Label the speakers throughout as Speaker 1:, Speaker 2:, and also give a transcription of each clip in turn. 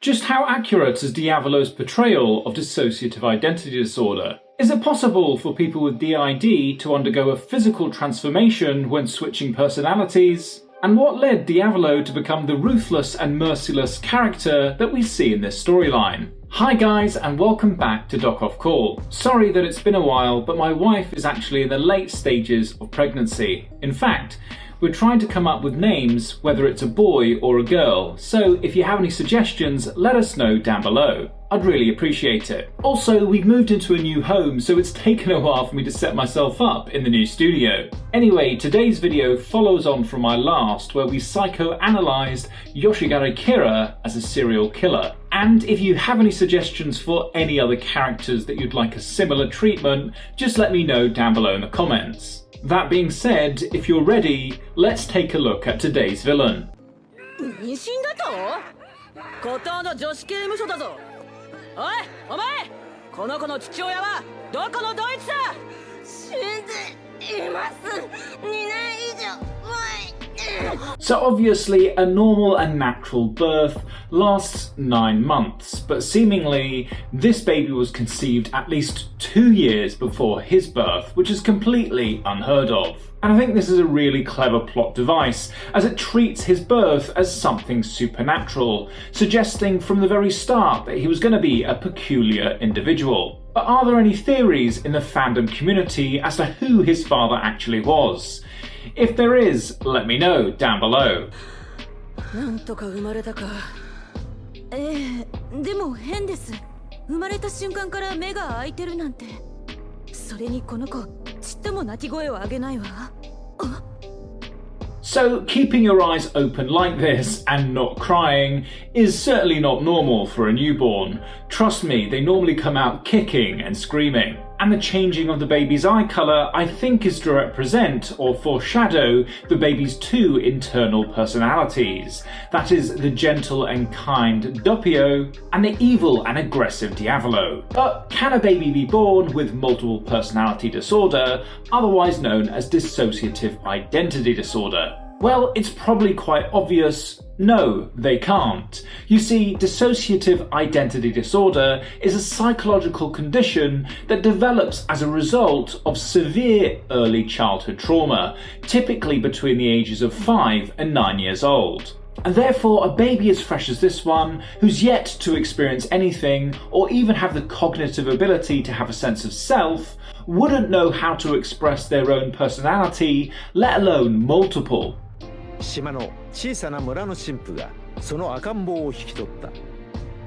Speaker 1: Just how accurate is Diavolo's portrayal of dissociative identity disorder? Is it possible for people with D.I.D. to undergo a physical transformation when switching personalities? And what led Diavolo to become the ruthless and merciless character that we see in this storyline? Hi guys, and welcome back to doc.offcall. Sorry that it's been a while, but my wife is actually in the late stages of pregnancy. In fact, we're trying to come up with names, whether it's a boy or a girl, so if you have any suggestions, let us know down below. I'd really appreciate it. Also, we've moved into a new home, so it's taken a while for me to set myself up in the new studio. Anyway, today's video follows on from my last, where we psychoanalyzed Yoshigare Kira as a serial killer. And if you have any suggestions for any other characters that you'd like a similar treatment, just let me know down below in the comments. That being said, if you're ready, let's take a look at today's villain. So obviously a normal and natural birth lasts 9 months, but seemingly this baby was conceived at least 2 years before his birth, which is completely unheard of. And I think this is a really clever plot device, as it treats his birth as something supernatural, suggesting from the very start that he was going to be a peculiar individual. But are there any theories in the fandom community as to who his father actually was? If there is, let me know down below. So keeping your eyes open like this and not crying is certainly not normal for a newborn. Trust me, they normally come out kicking and screaming. And the changing of the baby's eye colour I think is to represent or foreshadow the baby's two internal personalities. That is, the gentle and kind Doppio and the evil and aggressive Diavolo. But can a baby be born with multiple personality disorder, otherwise known as dissociative identity disorder? Well, it's probably quite obvious. No, they can't. You see, dissociative identity disorder is a psychological condition that develops as a result of severe early childhood trauma, typically between the ages of 5 and 9 years old. And therefore, a baby as fresh as this one, who's yet to experience anything or even have the cognitive ability to have a sense of self, wouldn't know how to express their own personality, let alone multiple.
Speaker 2: 島の小さな村の神父がその赤ん坊を引き取った。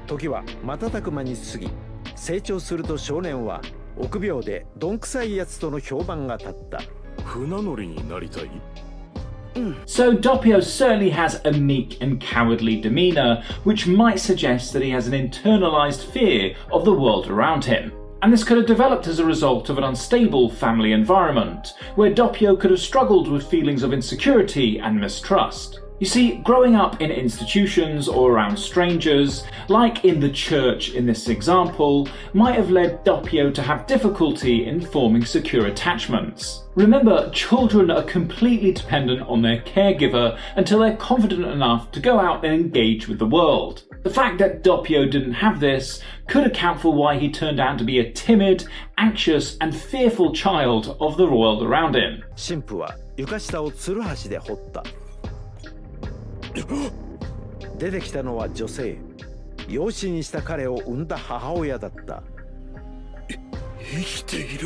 Speaker 2: 時は瞬く間に過ぎ、成長すると少年は臆病でどんくさいやつとの評判が立った。船乗りになりたい?
Speaker 1: So Doppio certainly has a meek and cowardly demeanour, which might suggest that he has an internalised fear of the world around him. And this could have developed as a result of an unstable family environment, where Doppio could have struggled with feelings of insecurity and mistrust. You see, growing up in institutions or around strangers, like in the church in this example, might have led Doppio to have difficulty in forming secure attachments. Remember, children are completely dependent on their caregiver until they're confident enough to go out and engage with the world. The fact that Doppio didn't have this could account for why he turned out to be a timid, anxious and fearful child of the world around him.
Speaker 2: 神父は床下をつるはしで掘った。出てきたのは女性。養子にした彼を産んだ母親だった。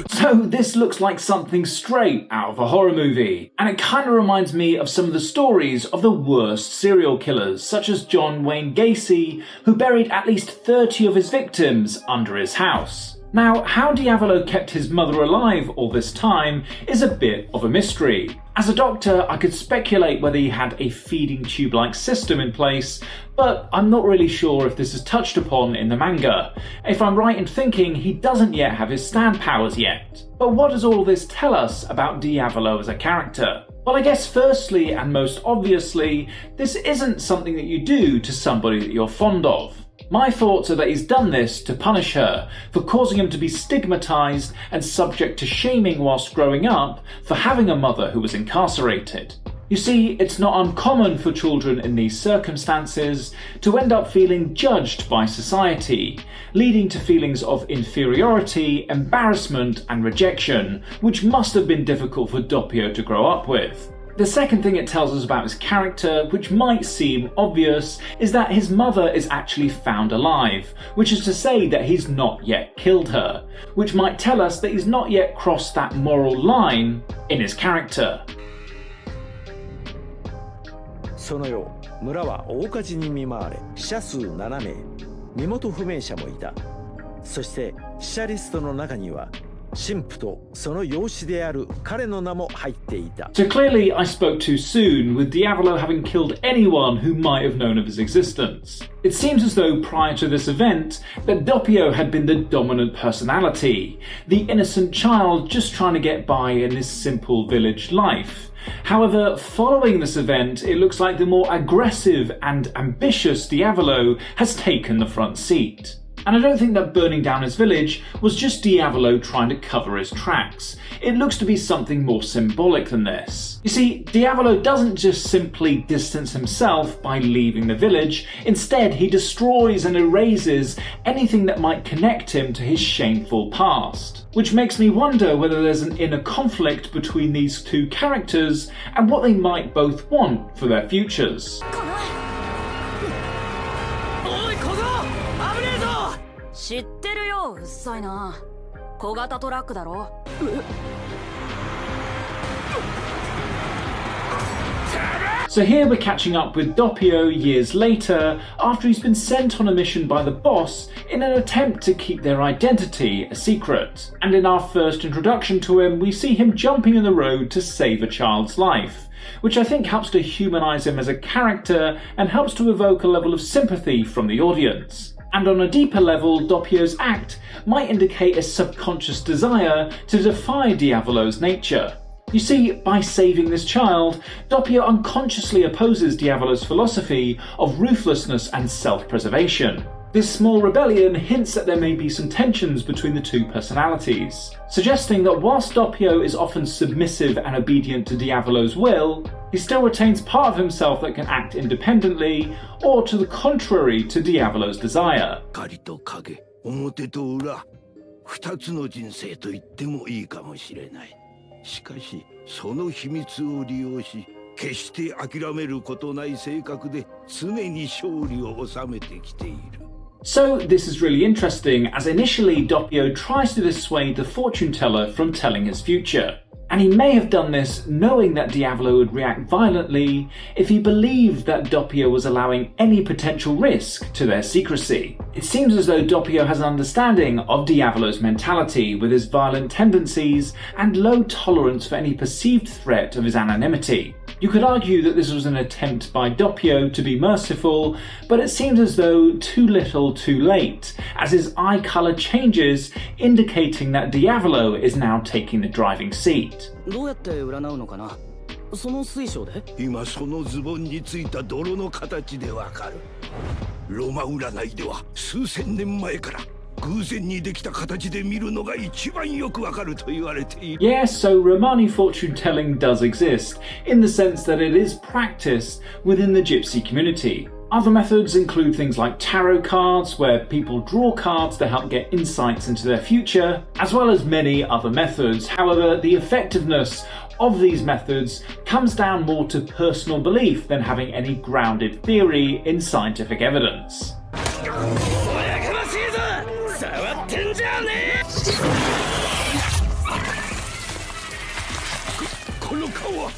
Speaker 1: So this looks like something straight out of a horror movie, and it kind of reminds me of some of the stories of the worst serial killers, such as John Wayne Gacy, who buried at least 30 of his victims under his house. Now, how Diavolo kept his mother alive all this time is a bit of a mystery. As a doctor, I could speculate whether he had a feeding tube-like system in place, but I'm not really sure if this is touched upon in the manga. If I'm right in thinking, he doesn't yet have his stand powers yet. But what does all this tell us about Diavolo as a character? Well, I guess firstly and most obviously, this isn't something that you do to somebody that you're fond of. My thoughts are that he's done this to punish her for causing him to be stigmatised and subject to shaming whilst growing up for having a mother who was incarcerated. You see, it's not uncommon for children in these circumstances to end up feeling judged by society, leading to feelings of inferiority, embarrassment and rejection, which must have been difficult for Doppio to grow up with. The second thing it tells us about his character, which might seem obvious, is that his mother is actually found alive, which is to say that he's not yet killed her, which might tell us that he's not yet crossed that moral line in his character.
Speaker 2: その夜、村は大火事に見舞われ、死者数7名、身元不明者もいた。そして死者リストの中には、神父とその養子である彼の名も入っていた。
Speaker 1: So clearly I spoke too soon, with Diavolo having killed anyone who might have known of his existence. It seems as though prior to this event, that Doppio had been the dominant personality, the innocent child just trying to get by in this simple village life. However, following this event, it looks like the more aggressive and ambitious Diavolo has taken the front seat. And I don't think that burning down his village was just Diavolo trying to cover his tracks. It looks to be something more symbolic than this. You see, Diavolo doesn't just simply distance himself by leaving the village, instead he destroys and erases anything that might connect him to his shameful past. Which makes me wonder whether there's an inner conflict between these two characters and what they might both want for their futures.
Speaker 3: 知ってるよ、うっさいな。小型トラックだろ。
Speaker 1: So here we're catching up with Doppio years later, after he's been sent on a mission by the boss in an attempt to keep their identity a secret. And in our first introduction to him, we see him jumping in the road to save a child's life, which I think helps to humanize him as a character and helps to evoke a level of sympathy from the audience. And on a deeper level, Doppio's act might indicate a subconscious desire to defy Diavolo's nature. You see, by saving this child, Doppio unconsciously opposes Diavolo's philosophy of ruthlessness and self-preservation. This small rebellion hints that there may be some tensions between the two personalities, suggesting that whilst Doppio is often submissive and obedient to Diavolo's will, he still retains part of himself that can act independently, or to the contrary to Diavolo's desire.
Speaker 4: 光と影、表と裏、二つの人生と言ってもいいかもしれない。しかし、その秘密を利用し、決して諦めることない性格で常に勝利を収めてきている。
Speaker 1: So this is really interesting, as initially Doppio tries to dissuade the fortune teller from telling his future. And he may have done this knowing that Diavolo would react violently if he believed that Doppio was allowing any potential risk to their secrecy. It seems as though Doppio has an understanding of Diavolo's mentality, with his violent tendencies and low tolerance for any perceived threat of his anonymity. You could argue that this was an attempt by Doppio to be merciful, but it seems as though too little too late, as his eye colour changes, indicating that Diavolo is now taking the driving seat.
Speaker 3: どうやって占うのかな。その水晶で。
Speaker 4: 今そのズボンについた泥の形でわかる。ロマ占いでは数千年前から偶然にできた形で見るのが一番よくわかると言われている。
Speaker 1: Yes, so Romani fortune telling does exist, in the sense that it is practiced within the gypsy community. Other methods include things like tarot cards, where people draw cards to help get insights into their future, as well as many other methods. However, the effectiveness of these methods comes down more to personal belief than having any grounded theory in scientific evidence.
Speaker 4: この顔は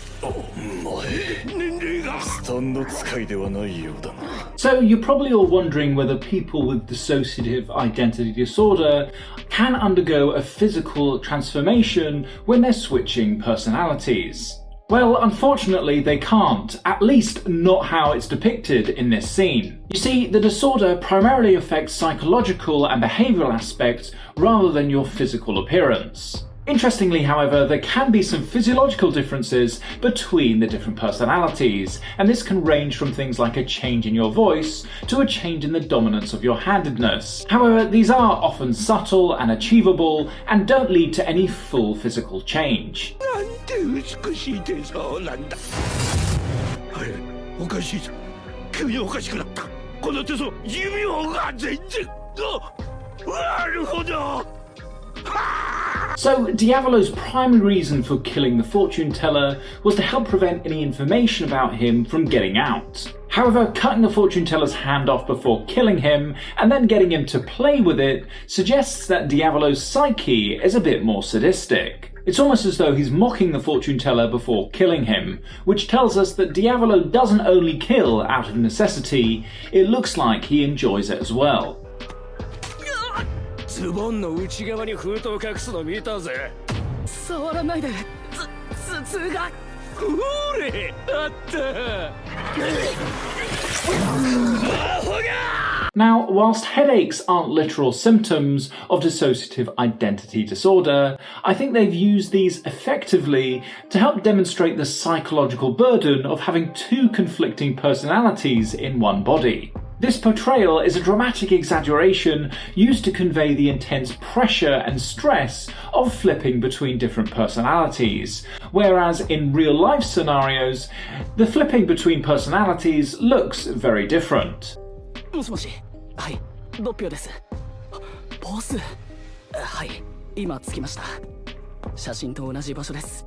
Speaker 4: 年齢がスタンド使いではないようだな。
Speaker 1: So you're probably all wondering whether people with dissociative identity disorder can undergo a physical transformation when they're switching personalities. Well, unfortunately they can't, at least not how it's depicted in this scene. You see, the disorder primarily affects psychological and behavioural aspects rather than your physical appearance. Interestingly, however, there can be some physiological differences between the different personalities, and this can range from things like a change in your voice to a change in the dominance of your handedness. However, these are often subtle and achievable and don't lead to any full physical change.
Speaker 4: なんて美しい手相なんだ。おかしいぞ。急におかしくなった。この手の寿命が全然。なるほど。
Speaker 1: So, Diavolo's primary reason for killing the fortune teller was to help prevent any information about him from getting out. However, cutting the fortune teller's hand off before killing him and then getting him to play with it suggests that Diavolo's psyche is a bit more sadistic. It's almost as though he's mocking the fortune teller before killing him, which tells us that Diavolo doesn't only kill out of necessity, it looks like he enjoys it as well.
Speaker 5: ズボンの内側に封筒隠すの見たぜ。触らないで。頭痛が。ほれ、あった。
Speaker 1: Now, whilst headaches aren't literal symptoms of dissociative identity disorder, I think they've used these effectively to help demonstrate the psychological burden of having two conflicting personalities in one body. This portrayal is a dramatic exaggeration used to convey the intense pressure and stress of flipping between different personalities, whereas in real-life scenarios, the flipping between personalities looks very different.
Speaker 5: もしもし、はい、ドッピオです。ボス、はい、今着きました。写真と同じ場所です。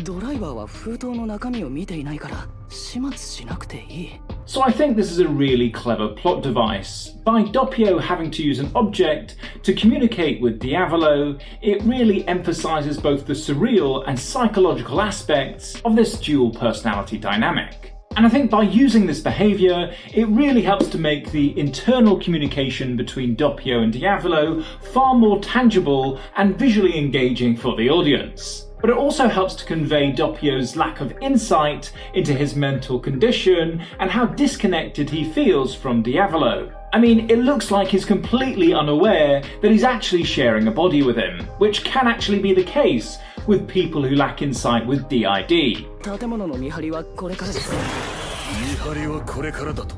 Speaker 5: ドライバーは封筒の中身を見ていないから始末しなくていい。
Speaker 1: So I think this is a really clever plot device. By Doppio having to use an object to communicate with Diavolo, it really emphasizes both the surreal and psychological aspects of this dual personality dynamic. And I think by using this behaviour, it really helps to make the internal communication between Doppio and Diavolo far more tangible and visually engaging for the audience. But it also helps to convey Doppio's lack of insight into his mental condition and how disconnected he feels from Diavolo. I mean, it looks like he's completely unaware that he's actually sharing a body with him, which can actually be the case with people who lack insight with D.I.D.
Speaker 5: 建物の見張りはこれからです。
Speaker 6: 見張りはこれからだと。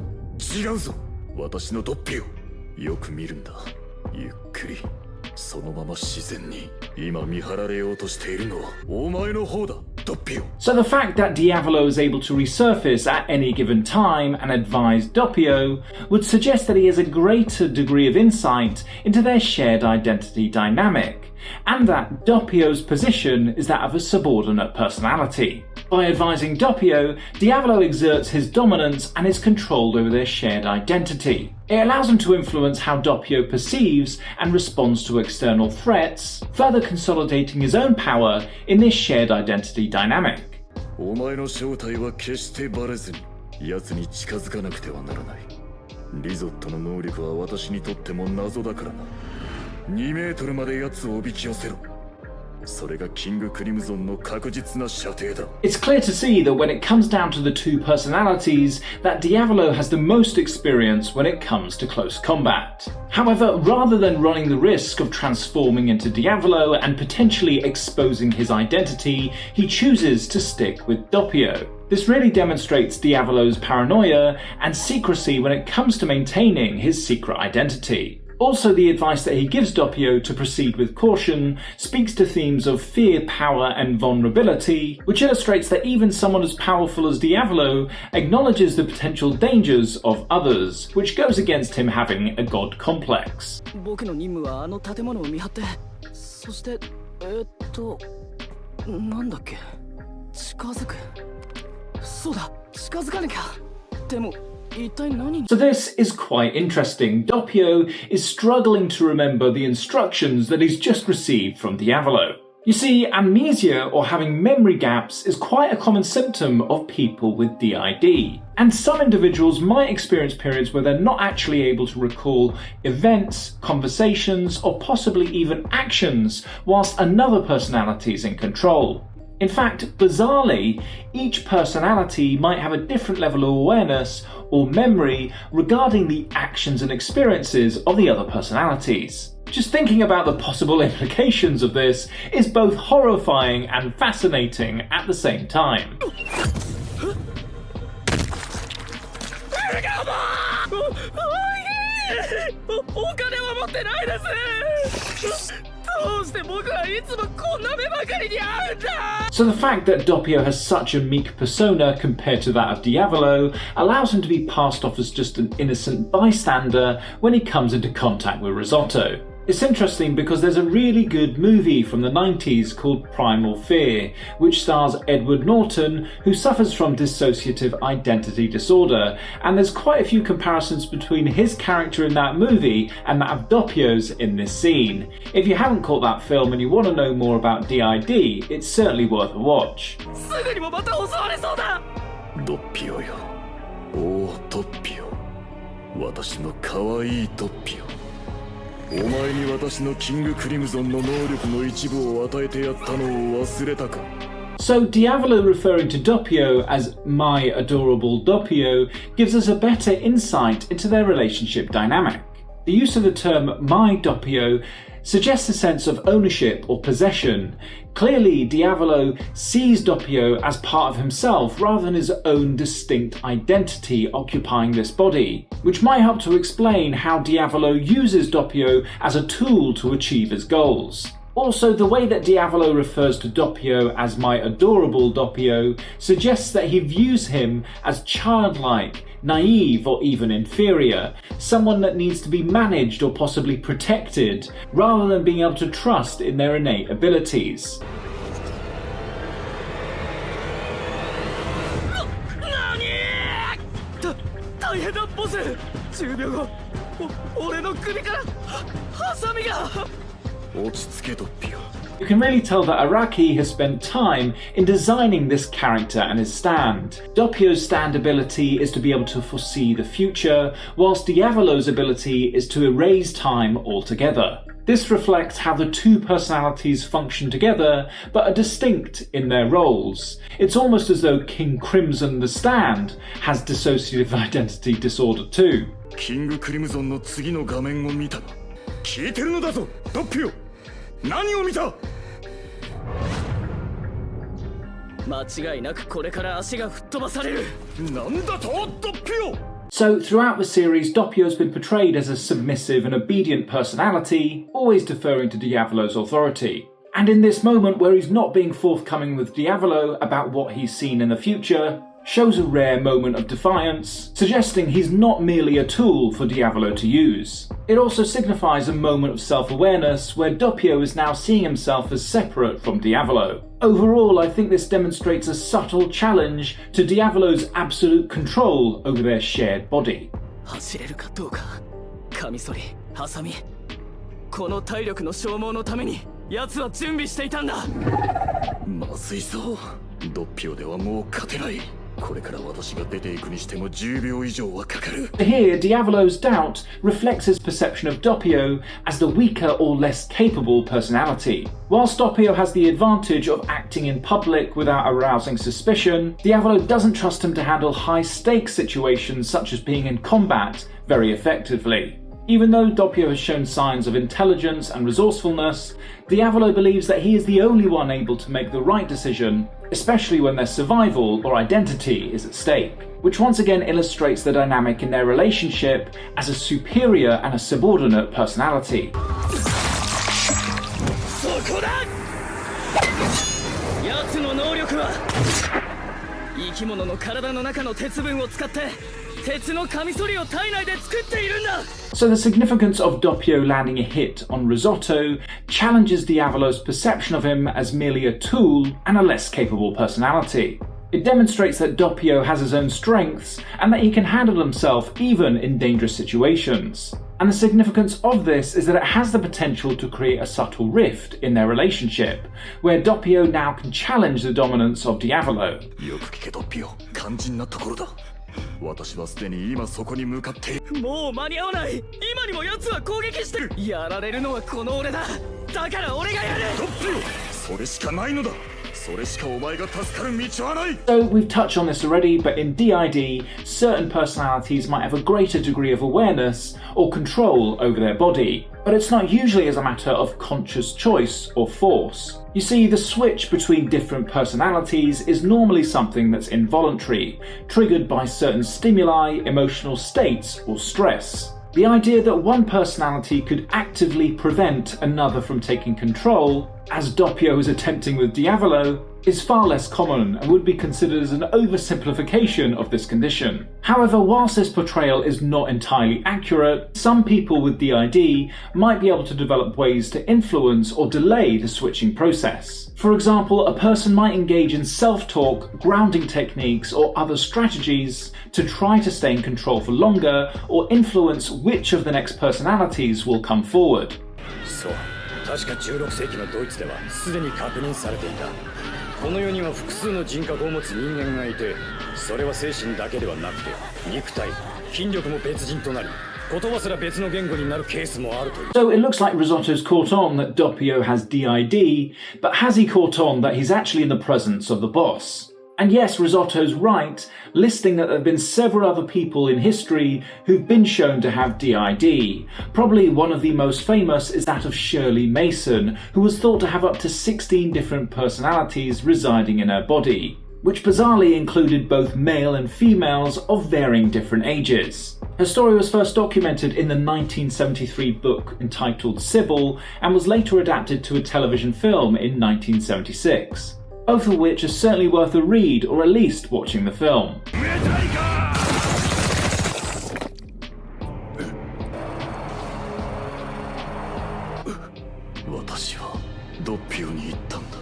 Speaker 6: 違うぞ。私のドッピオ。よく見るんだ。ゆっくり。そのまま自然に。今見張られようとしているのはお前の方だ、ドッピオ。
Speaker 1: So the fact that Diavolo is able to resurface at any given time and advise Doppio would suggest that he has a greater degree of insight into their shared identity dynamic, and that Doppio's position is that of a subordinate personality. By advising Doppio, Diavolo exerts his dominance and is controlled over their shared identity. It allows him to influence how Doppio perceives and responds to external threats, further consolidating his own power in this shared identity dynamic.
Speaker 6: お前の正体は決してバレずに奴に近づかなくてはならない。リゾットの能力は私にとっても謎だからな。2メートルまで奴をおびき寄せろ。それがキングクリムゾンの確実な射程だ。
Speaker 1: It's clear to see that when it comes down to the two personalities, that Diavolo has the most experience when it comes to close combat. However, rather than running the risk of transforming into Diavolo and potentially exposing his identity, he chooses to stick with Doppio. This really demonstrates Diavolo's paranoia and secrecy when it comes to maintaining his secret identity. Also, the advice that he gives Doppio to proceed with caution speaks to themes of fear, power, and vulnerability, which illustrates that even someone as powerful as Diavolo acknowledges the potential dangers of others, which goes against him having a god complex.
Speaker 5: 僕の任務はあの建物を見張って、そしてなんだっけ、近づく。そうだ、近づかなきゃ。でも。So
Speaker 1: this is quite interesting. Doppio is struggling to remember the instructions that he's just received from Diavolo. You see, amnesia or having memory gaps is quite a common symptom of people with D.I.D. And some individuals might experience periods where they're not actually able to recall events, conversations, or possibly even actions, whilst another personality is in control. In fact, bizarrely, each personality might have a different level of awareness or memory regarding the actions and experiences of the other personalities. Just thinking about the possible implications of this is both horrifying and fascinating at the same time.
Speaker 5: お金は持ってないです。
Speaker 1: So the fact that Doppio has such a meek persona compared to that of Diavolo allows him to be passed off as just an innocent bystander when he comes into contact with Risotto. It's interesting because there's a really good movie from the 90s called Primal Fear, which stars Edward Norton, who suffers from dissociative identity disorder, and there's quite a few comparisons between his character in that movie and that of Doppio's in this scene. If you haven't caught that film and you want to know more about D.I.D, it's certainly worth a watch.
Speaker 6: ドッピオよ。おお、ドッピオ。私の可愛いドッピオ。お前に私のキングクリムゾンの能力の一部を与えてやったのを忘れたか。
Speaker 1: So Diavolo referring to Doppio as my adorable Doppio gives us a better insight into their relationship dynamic. The use of the term my Doppio suggests a sense of ownership or possession. Clearly, Diavolo sees Doppio as part of himself rather than his own distinct identity occupying this body, which might help to explain how Diavolo uses Doppio as a tool to achieve his goals. Also, the way that Diavolo refers to Doppio as my adorable Doppio suggests that he views him as childlike, naive, or even inferior, someone that needs to be managed or possibly protected, rather than being able to trust in their innate abilities.
Speaker 5: 大変だボス。10秒後俺の首からハサミが。
Speaker 6: 落ち着けドッピオ。
Speaker 1: You can really tell that Araki has spent time in designing this character and his stand. Doppio's stand ability is to be able to foresee the future, whilst Diavolo's ability is to erase time altogether. This reflects how the two personalities function together, but are distinct in their roles. It's almost as though King Crimson the Stand has dissociative identity disorder too.
Speaker 6: キングクリムゾンの次の画面を見たな。聞いてるのだぞ、ドッピオ。何を見た？
Speaker 5: 間違いなくこれから足が吹っ飛ばされる。
Speaker 6: なんだと、ドッピオ。
Speaker 1: So throughout the series, Doppio has been portrayed as a submissive and obedient personality, always deferring to Diavolo's authority. And in this moment where he's not being forthcoming with Diavolo about what he's seen in the future, shows a rare moment of defiance, suggesting he's not merely a tool for Diavolo to use. It also signifies a moment of self-awareness where Doppio is now seeing himself as separate from Diavolo. Overall, I think this demonstrates a subtle challenge to Diavolo's absolute control over their shared body.
Speaker 5: 走れるかどうか。カミソリ、ハサミ。この体力の消耗のために奴は準備していたんだ。
Speaker 6: まずいぞ。ドッピオではもう勝てない。 これから私が出ていくにしても10秒以上はかかる。
Speaker 1: Here, Diavolo's doubt reflects his perception of Doppio as the weaker or less capable personality. Whilst Doppio has the advantage of acting in public without arousing suspicion, Diavolo doesn't trust him to handle high-stakes situations such as being in combat very effectively. Even though Doppio has shown signs of intelligence and resourcefulness, Diavolo believes that he is the only one able to make the right decision, especially when their survival or identity is at stake, which once again illustrates the dynamic in their relationship as a superior and a subordinate personality.
Speaker 5: そこだ！奴の能力は生き物の体の中の鉄分を使って鉄のカミソリを体内で作っているんだ。
Speaker 1: So the significance of Doppio landing a hit on Risotto challenges Diavolo's perception of him as merely a tool and a less capable personality. It demonstrates that Doppio has his own strengths and that he can handle himself even in dangerous situations. And the significance of this is that it has the potential to create a subtle rift in their relationship, where Doppio now can challenge the dominance of Diavolo.
Speaker 6: よく聞けドッピオ、肝心なところだ。 私はすでに今そこに向かって
Speaker 5: もう間に合わない。今にも奴は攻撃してる。やられるのはこの俺だ。だから俺がやる。
Speaker 6: ドッピオ、それしかないのだ。それしかお前が助かる道はない。
Speaker 1: So we've touched on this already, but in D.I.D, certain personalities might have a greater degree of awareness or control over their body, but it's not usually as a matter of conscious choice or force. You see, the switch between different personalities is normally something that's involuntary, triggered by certain stimuli, emotional states, or stress. The idea that one personality could actively prevent another from taking control, as Doppio is attempting with Diavolo, is far less common and would be considered as an oversimplification of this condition. However, whilst this portrayal is not entirely accurate, some people with D.I.D might be able to develop ways to influence or delay the switching process. For example, a person might engage in self-talk, grounding techniques, or other strategies to try to stay in control for longer or influence which of the next personalities will come forward.
Speaker 7: そう、確か16世紀のドイツではすでに確認されていた。この世には複数の人格を持つ人間がいて、それは精神だけではなくて、肉体、筋力も別人となり、言葉すら別の言語になるケースもあるという。
Speaker 1: So it looks like Risotto's caught on that Doppio has D.I.D, but has he caught on that he's actually in the presence of the boss? And yes, Risotto's right, listing that there have been several other people in history who've been shown to have D.I.D. Probably one of the most famous is that of Shirley Mason, who was thought to have up to 16 different personalities residing in her body, which bizarrely included both male and females of varying different ages. Her story was first documented in the 1973 book entitled Sybil and was later adapted to a television film in 1976. Both of which are certainly worth a read or at least watching the film.
Speaker 6: 私はドッピオに言ったんだ。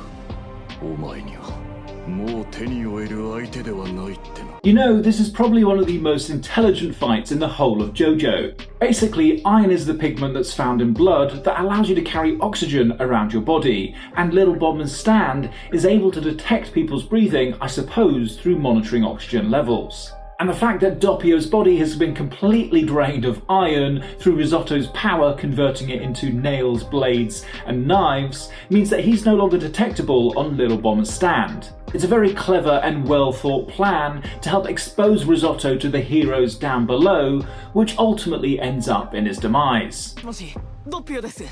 Speaker 6: お前にはもう手に負える相手ではないってな。
Speaker 1: You know, this is probably one of the most intelligent fights in the whole of JoJo. Basically, iron is the pigment that's found in blood that allows you to carry oxygen around your body, and Little Bodman's stand is able to detect people's breathing, I suppose, through monitoring oxygen levels. And the fact that Doppio's body has been completely drained of iron through Risotto's power converting it into nails, blades and knives means that he's no longer detectable on Little Bodman's stand. It's a very clever and well thought plan to help expose Risotto to the heroes down below, which ultimately ends up in his demise.
Speaker 5: もし、ドッピオです。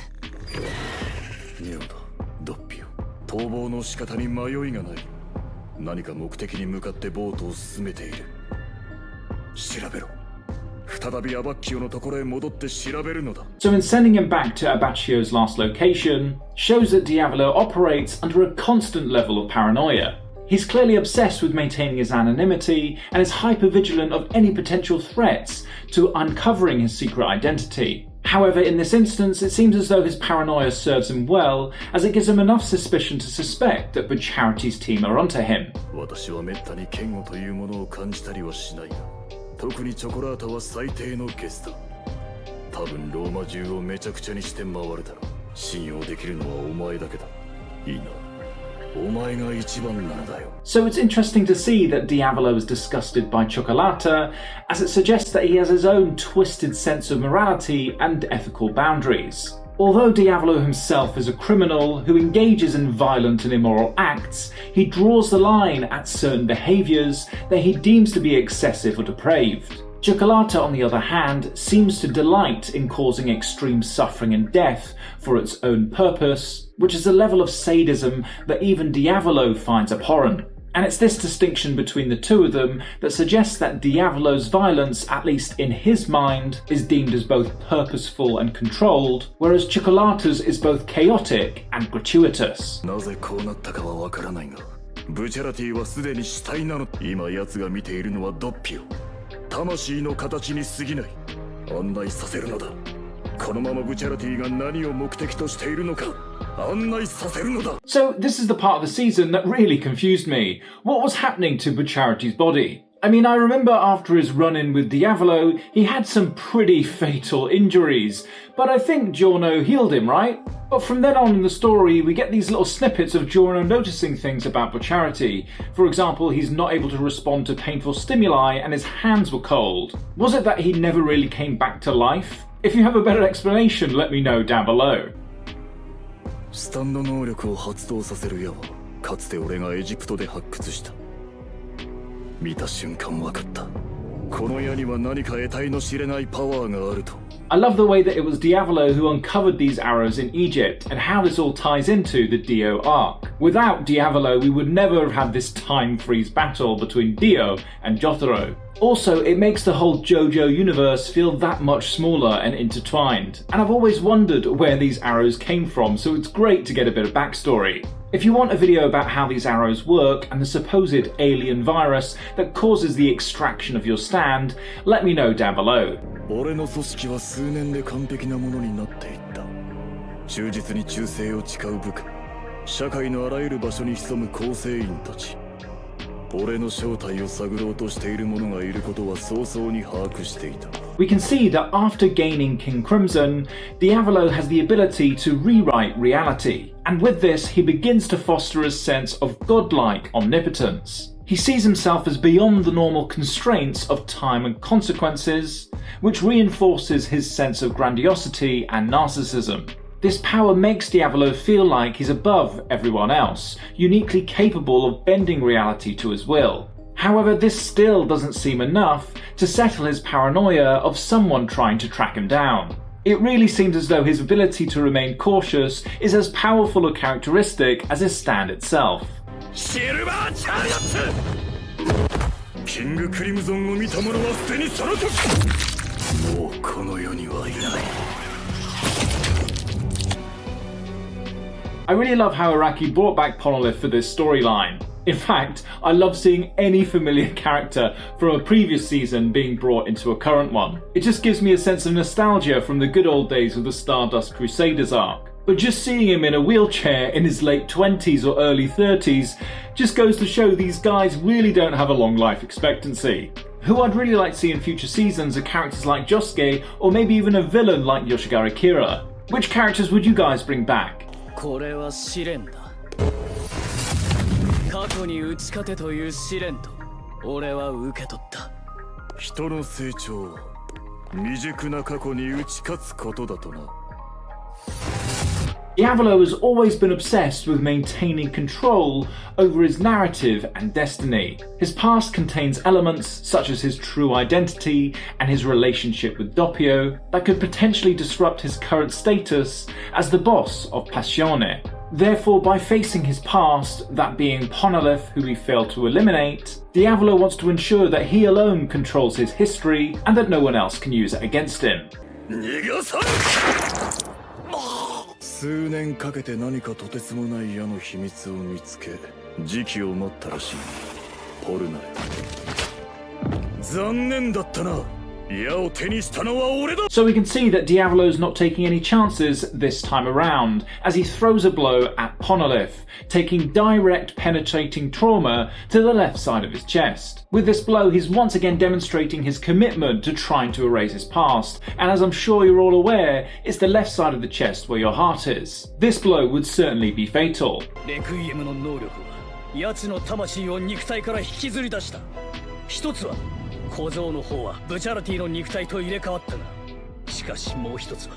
Speaker 6: 妙だ、ドッピオ。逃亡の仕方に迷いがない。何か目的に向かってボートを進めている。調べろ。再びアバッキオのところへ戻って調べるのだ。
Speaker 1: So in sending him back to Abaccio's last location, shows that Diavolo operates under a constant level of paranoia. He's clearly obsessed with maintaining his anonymity and is hyper-vigilant of any potential threats to uncovering his secret identity. However, in this instance, it seems as though his paranoia serves him well, as it gives him enough suspicion to suspect that Bucciarati's team are onto him.
Speaker 6: 私はめったに嫌悪というものを感じたりはしないが、特にチョコラータは最低のゲスだ。多分ローマ中をめちゃくちゃにして回るだろう。信用できるのはお前だけだ。いいな。
Speaker 1: So it's interesting to see that Diavolo is disgusted by Cioccolata, as it suggests that he has his own twisted sense of morality and ethical boundaries. Although Diavolo himself is a criminal who engages in violent and immoral acts, he draws the line at certain behaviours that he deems to be excessive or depraved. Cioccolata, on the other hand, seems to delight in causing extreme suffering and death for its own purpose, which is a level of sadism that even Diavolo finds abhorrent. And it's this distinction between the two of them that suggests that Diavolo's violence, at least in his mind, is deemed as both purposeful and controlled, whereas Cioccolata's is both chaotic and gratuitous.
Speaker 6: なぜこうなったかはわからないが、ブチャラティはすでに死体なの。今奴が見ているのはドッピオ。魂の形に過ぎない。案内させるのだ。このままブチャラティが何を目的としているのか案内させるのだ。
Speaker 1: So this is the part of the season that really confused me. What was happening to Bucciarati's body? I mean, I remember after his run-in with Diavolo, he had some pretty fatal injuries, but I think Giorno healed him, right? But from then on in the story, we get these little snippets of Giorno noticing things about Bucciarati. For example, he's not able to respond to painful stimuli and his hands were cold. Was it that he never really came back to life? If you have a better explanation, let me know down below.
Speaker 6: スタンド能力を発動させる矢は、かつて俺がエジプトで発掘した。見た瞬間分かった。この矢には何か得体の知れないパワーがあると。
Speaker 1: I love the way that it was Diavolo who uncovered these arrows in Egypt and how this all ties into the Dio arc. Without Diavolo, we would never have had this time freeze battle between Dio and Jotaro. Also, it makes the whole JoJo universe feel that much smaller and intertwined, and I've always wondered where these arrows came from, so it's great to get a bit of backstory. If you want a video about how these arrows work and the supposed alien virus that causes the extraction of your stand, let me know down below.
Speaker 6: 俺の組織は数年で完璧なものになっていった。忠実に忠誠を誓う部下、社会のあらゆる場所に潜む構成員たち。俺の正体を探ろうとしている者がいることは早々に把握していた。
Speaker 1: We can see that after gaining King Crimson, Diavolo has the ability to rewrite reality, and with this he begins to foster a sense of godlike omnipotence. He sees himself as beyond the normal constraints of time and consequences, which reinforces his sense of grandiosity and narcissism. This power makes Diavolo feel like he's above everyone else, uniquely capable of bending reality to his will. However, this still doesn't seem enough to settle his paranoia of someone trying to track him down. It really seems as though his ability to remain cautious is as powerful a characteristic as his stand itself.
Speaker 6: シルバーチャリオット！キングクリムゾンを見た者はすでにその時もうこの世にはいない。
Speaker 1: I really love how Araki brought back Polnareff for this storyline. In fact, I love seeing any familiar character from a previous season being brought into a current one. It just gives me a sense of nostalgia from the good old days of the Stardust Crusaders arc. But just seeing him in a wheelchair in his late 20s or early 30s just goes to show these guys really don't have a long life expectancy. Who I'd really like to see in future seasons are characters like Josuke, or maybe even a villain like Yoshigara Kira. Which characters would you guys bring back?
Speaker 5: これは試練だ。過去に打ち勝てという試練と俺は受け取った。
Speaker 6: 人の成長は未熟な過去に打ち勝つことだとな。
Speaker 1: Diavolo has always been obsessed with maintaining control over his narrative and destiny. His past contains elements such as his true identity and his relationship with Doppio that could potentially disrupt his current status as the boss of Passione. Therefore, by facing his past, that being Polnareff, who he failed to eliminate, Diavolo wants to ensure that he alone controls his history and that no one else can use it against him.
Speaker 6: 数年かけて何かとてつもない矢の秘密を見つけ時期を待ったらしい。ポルナレ。残念だったな。矢を手にしたのは俺だ。
Speaker 1: So we can see that Diavolo's not taking any chances this time around as he throws a blow at Polnareff, taking direct penetrating trauma to the left side of his chest. With this blow, he's once again demonstrating his commitment to trying to erase his past, and as I'm sure you're all aware, it's the left side of the chest where your heart is. This blow would certainly be fatal.
Speaker 5: レクイエムの能力は奴の魂を肉体から引きずり出した。一つは小僧の方はブチャラティの肉体と入れ替わったが、しかしもう一つは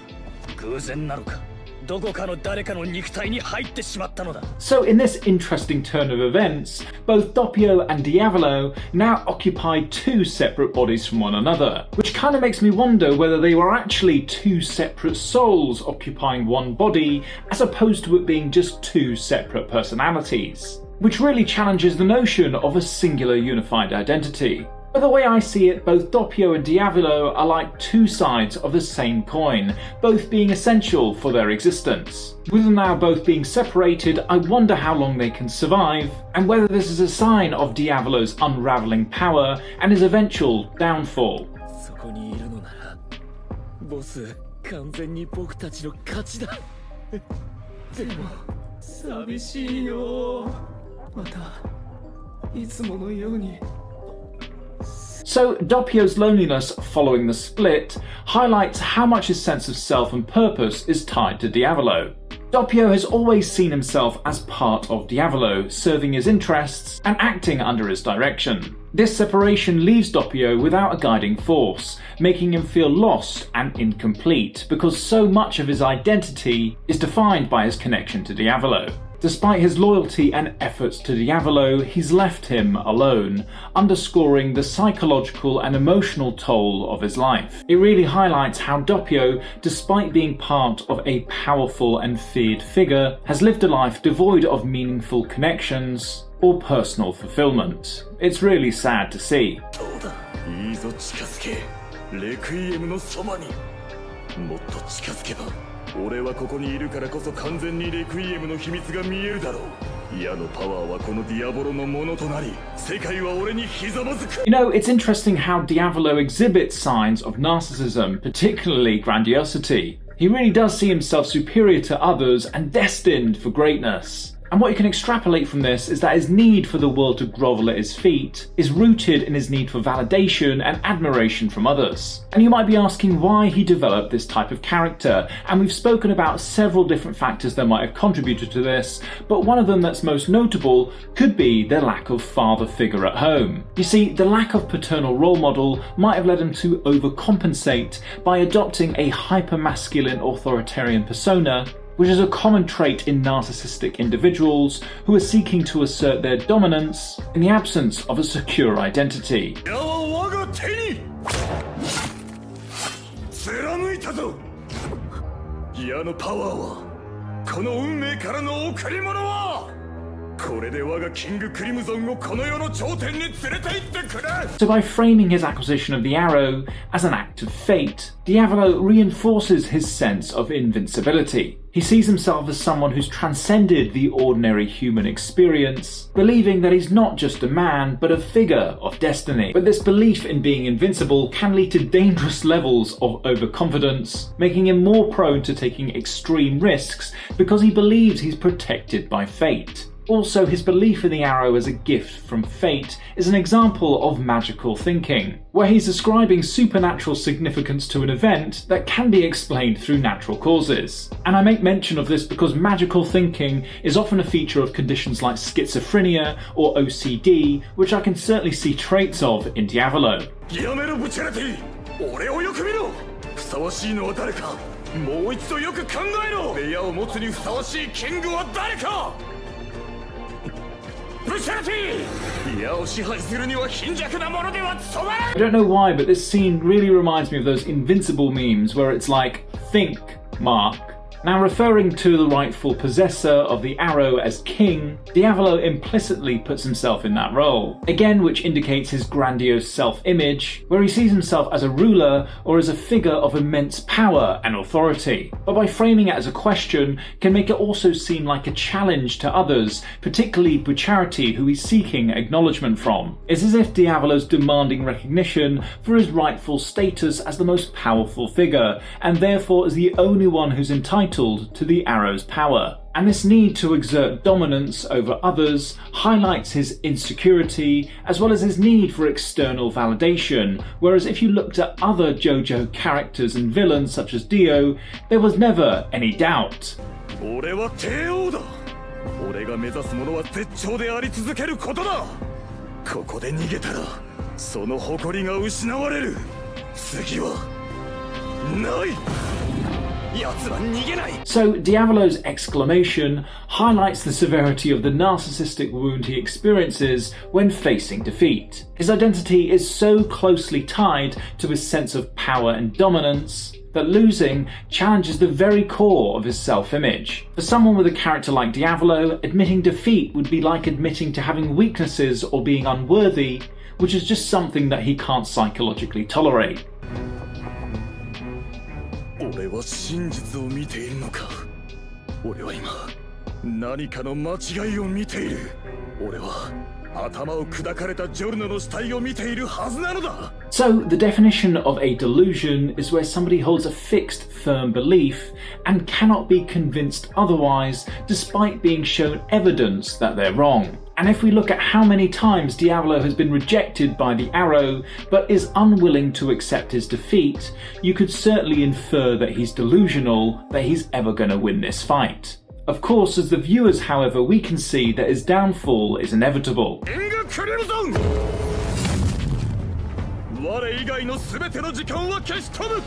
Speaker 5: 偶然なのかどこかの誰かの肉体に入ってしまったのだ。
Speaker 1: So in this interesting turn of events, both Doppio and Diavolo now occupy two separate bodies from one another, which kind of makes me wonder whether they were actually two separate souls occupying one body as opposed to it being just two separate personalities, which really challenges the notion of a singular unified identity. But the way I see it, both Doppio and Diavolo are like two sides of the same coin, both being essential for their existence. With them now both being separated, I wonder how long they can survive, and whether this is a sign of Diavolo's unravelling power and his eventual downfall.
Speaker 5: そこにいるのなら、ボス、完全に僕たちの勝ちだ。でも、寂しいよ。また、いつものように。
Speaker 1: So Doppio's loneliness following the split highlights how much his sense of self and purpose is tied to Diavolo. Doppio has always seen himself as part of Diavolo, serving his interests and acting under his direction. This separation leaves Doppio without a guiding force, making him feel lost and incomplete because so much of his identity is defined by his connection to Diavolo. Despite his loyalty and efforts to Diavolo, he's left him alone, underscoring the psychological and emotional toll of his life. It really highlights how Doppio, despite being part of a powerful and feared figure, has lived a life devoid of meaningful connections or personal fulfillment. It's really sad to see.
Speaker 6: いいぞ近づけレクイエムのそばにもっと近づけば俺はここにいるからこそ完全にレクイエムの秘密が見えるだろう矢のパワーはこのディアボロのものとなり世界は俺にひざまずく
Speaker 1: You know, it's interesting how Diavolo exhibits signs of narcissism, particularly grandiosity. He really does see himself superior to others and destined for greatness. And what you can extrapolate from this is that his need for the world to grovel at his feet is rooted in his need for validation and admiration from others. And you might be asking why he developed this type of character, and we've spoken about several different factors that might have contributed to this, but one of them that's most notable could be the lack of father figure at home. You see, the lack of paternal role model might have led him to overcompensate by adopting a hyper-masculine authoritarian persona, which is a common trait in narcissistic individuals who are seeking to assert their dominance in the absence of a secure identity.
Speaker 6: 矢は我が手に貫いたぞ矢のパワーはこの運命からの贈り物はこれで我がキングクリムゾンをこの世の頂点に連れて行ってくれ
Speaker 1: So by framing his acquisition of the arrow as an act of fate, Diavolo reinforces his sense of invincibility. He sees himself as someone who's transcended the ordinary human experience, believing that he's not just a man, but a figure of destiny. But this belief in being invincible can lead to dangerous levels of overconfidence, making him more prone to taking extreme risks because he believes he's protected by fate. Also, his belief in the arrow as a gift from fate is an example of magical thinking, where he's ascribing supernatural significance to an event that can be explained through natural causes. And I make mention of this because magical thinking is often a feature of conditions like schizophrenia or OCD, which I can certainly see traits of in Diavolo.
Speaker 6: やめろブチャラティ俺をよく見ろふさわしいのは誰かもう一度よく考えろ矢を持つにふさわしいキングは誰か I
Speaker 1: don't know why, but this scene really reminds me of those Invincible memes where it's like, think, Mark. Now, referring to the rightful possessor of the arrow as king, Diavolo implicitly puts himself in that role, again which indicates his grandiose self-image, where he sees himself as a ruler or as a figure of immense power and authority. But by framing it as a question, can make it also seem like a challenge to others, particularly Bucciarati, who he's seeking acknowledgement from. It's as if Diavolo's demanding recognition for his rightful status as the most powerful figure, and therefore as the only one who's entitled to the arrow's power. And this need to exert dominance over others highlights his insecurity as well as his need for external validation, whereas if you looked at other JoJo characters and villains such as Dio, there was never any doubt.
Speaker 6: 俺は帝王だ俺が目指すものは絶頂であり続けることだここで逃げたらその誇りが失われる次はない
Speaker 1: So Diavolo's exclamation highlights the severity of the narcissistic wound he experiences when facing defeat. His identity is so closely tied to his sense of power and dominance that losing challenges the very core of his self-image. For someone with a character like Diavolo, admitting defeat would be like admitting to having weaknesses or being unworthy, which is just something that he can't psychologically tolerate.
Speaker 6: 俺は真実を見ているのか俺は今何かの間違いを見ている俺は頭を砕かれたジョルノの死体を見ているはずなのだ
Speaker 1: So, the definition of a delusion is where somebody holds a fixed, firm belief and cannot be convinced otherwise despite being shown evidence that they're wrong. And if we look at how many times Diavolo has been rejected by the arrow but is unwilling to accept his defeat, you could certainly infer that he's delusional that he's ever going to win this fight. Of course, as the viewers, however, we can see that his downfall is inevitable.
Speaker 6: 我以外の全ての時間は消し飛ぶ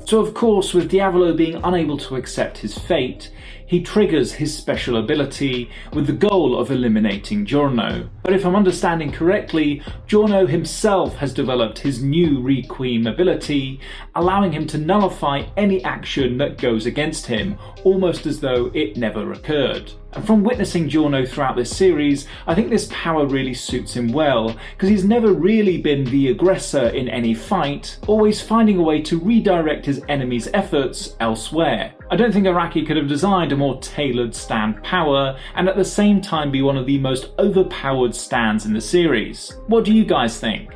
Speaker 1: So of course, with Diavolo being unable to accept his fate, he triggers his special ability with the goal of eliminating Giorno. But if I'm understanding correctly, Giorno himself has developed his new requiem ability, allowing him to nullify any action that goes against him, almost as though it never occurred. And from witnessing Giorno throughout this series, I think this power really suits him well, because he's never really been the aggressor in any fight, always finding a way to redirect his enemy's efforts elsewhere. I don't think Araki could have designed a more tailored stand power, and at the same time be one of the most overpowered stands in the series. What do you guys think?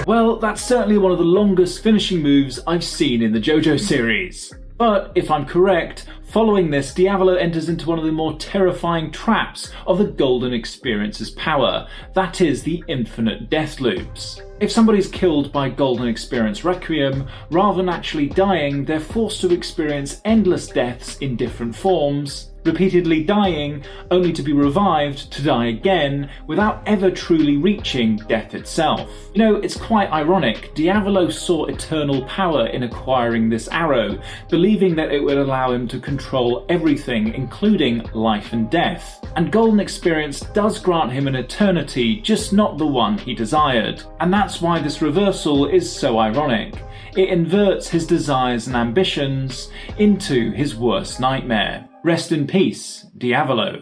Speaker 1: Well, that's certainly one of the longest finishing moves I've seen in the JoJo series. But if I'm correct, following this, Diavolo enters into one of the more terrifying traps of the Golden Experience's power, that is the infinite death loops. If somebody's killed by Golden Experience Requiem, rather than actually dying, they're forced to experience endless deaths in different forms, repeatedly dying, only to be revived to die again, without ever truly reaching death itself. You know, it's quite ironic. Diavolo saw eternal power in acquiring this arrow, believing that it would allow him to control everything, including life and death. And Golden Experience does grant him an eternity, just not the one he desired. And that's why this reversal is so ironic. It inverts his desires and ambitions into his worst nightmare. Rest in peace, Diavolo.